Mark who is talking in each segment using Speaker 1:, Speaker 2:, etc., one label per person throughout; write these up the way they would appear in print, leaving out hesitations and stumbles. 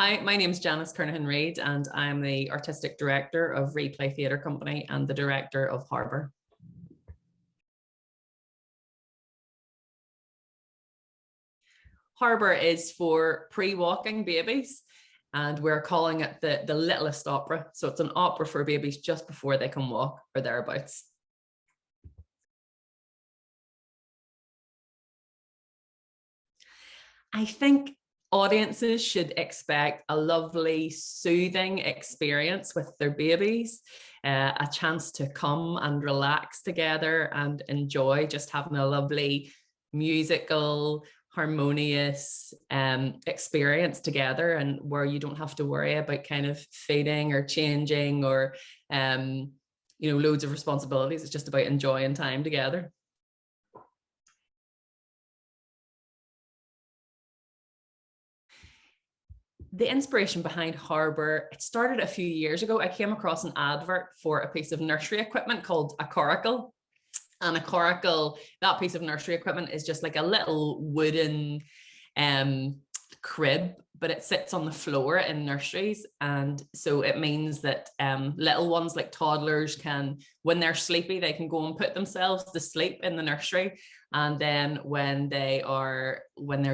Speaker 1: Hi, my name is Janice Kernahan-Reid, and I'm the Artistic Director of Replay Theatre Company and the Director of Harbour. Harbour is for pre-walking babies, and we're calling it the littlest opera. So it's an opera for babies just before they can walk or thereabouts. I think audiences should expect a lovely, soothing experience with their babies, a chance to come and relax together and enjoy just having a lovely musical, harmonious experience together, and where you don't have to worry about kind of feeding or changing or loads of responsibilities. It's just about enjoying time together. The inspiration behind Harbour, it started a few years ago. I came across an advert for a piece of nursery equipment called a coracle. And a coracle, that piece of nursery equipment is just like a little wooden crib, but it sits on the floor in nurseries. And so it means that little ones like toddlers can, when they're sleepy, they can go and put themselves to sleep in the nursery. And then when they're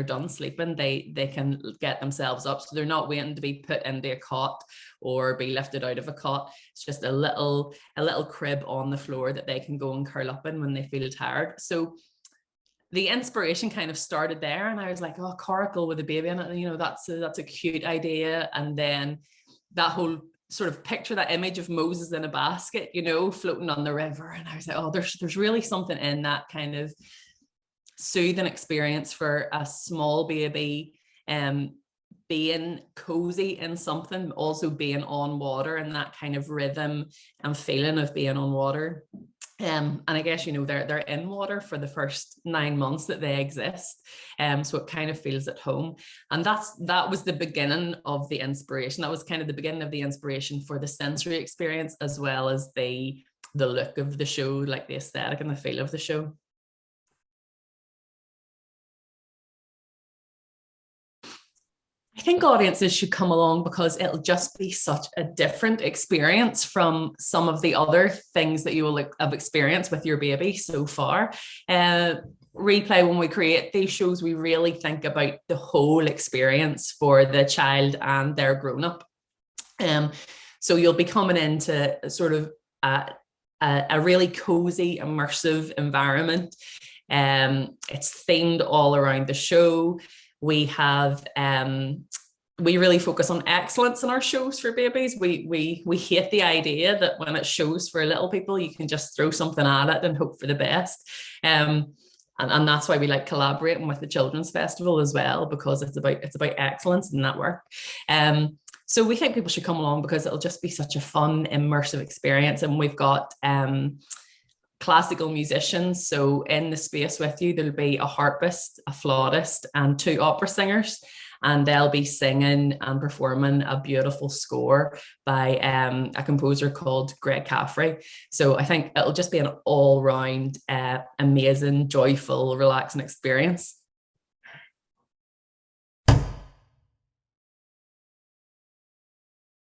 Speaker 1: done sleeping, they can get themselves up. So they're not waiting to be put into a cot or be lifted out of a cot. It's just a little crib on the floor that they can go and curl up in when they feel tired. So the inspiration kind of started there, and I was like, oh, coracle with a baby in it, that's a cute idea. And then that whole sort of picture, that image of Moses in a basket, floating on the river. And I was like, oh, there's really something in that kind of soothing experience for a small baby, being cozy in something, also being on water, and that kind of rhythm and feeling of being on water. And I guess, they're in water for the first 9 months that they exist. So it kind of feels at home. And that was the beginning of the inspiration. That was kind of the beginning of the inspiration for the sensory experience, as well as the look of the show, like the aesthetic and the feel of the show. I think audiences should come along because it'll just be such a different experience from some of the other things that you will have experienced with your baby so far. Replay, when we create these shows, we really think about the whole experience for the child and their grown-up. So you'll be coming into sort of a really cozy, immersive environment. It's themed all around the show. We have we really focus on excellence in our shows for babies. We hate the idea that when it shows for little people, you can just throw something at it and hope for the best. And that's why we like collaborating with the Children's Festival as well, because it's about excellence in that work. So we think people should come along because it'll just be such a fun, immersive experience. And we've got classical musicians. So in the space with you, there'll be a harpist, a flautist, and 2 opera singers, and they'll be singing and performing a beautiful score by a composer called Greg Caffrey. So I think it'll just be an all-round amazing, joyful, relaxing experience.